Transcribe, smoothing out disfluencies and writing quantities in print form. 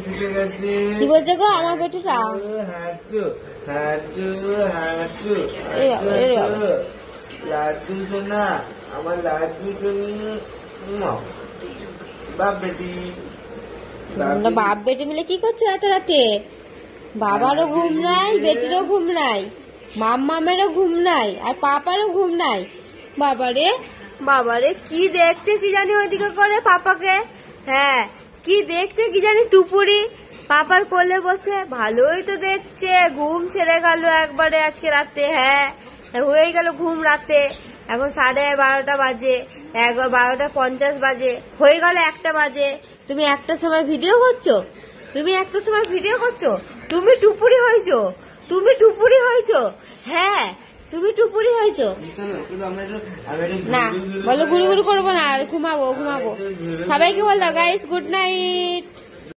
শিখে গেছে। কি বলছে গো আমার বেটুটা? হাঁটু হাঁটু হাঁটু লাড্ডু সোনা, আমার লাড্ডু সোনা। বাপ বেটি বাপ বেটি মিলে কি করছো এত রাতে? বাবারও ঘুম নাই, বেটিরও ঘুম নাই, মামেরও ঘুম নাই, আর পাপারও ঘুম নাই। বাবারে বাবারে কি দেখছে কি জানি ওইদিকে করে পাপাকে। হ্যাঁ কি দেখছে কি জানি টুপুরি পাপার কোলে বসে। ভালোই তো দেখছে, ঘুম ছেড়ে গেল একবারে আজকে রাতে। হ্যাঁ হয়ে গেল ঘুম রাতে। এখন 12:30 বাজে, 12:50 বাজে, হয়ে গেল 1টা বাজে। তুমি একটা সময় ভিডিও করছো? তুমি টুপুরি হয়েছো, হ্যাঁ তুমি টুপুরি হয়েছো। না বলো ঘুরু ঘুরু করবো না, আর ঘুমাবো। সবাইকে বল দাও গাইস গুড নাইট।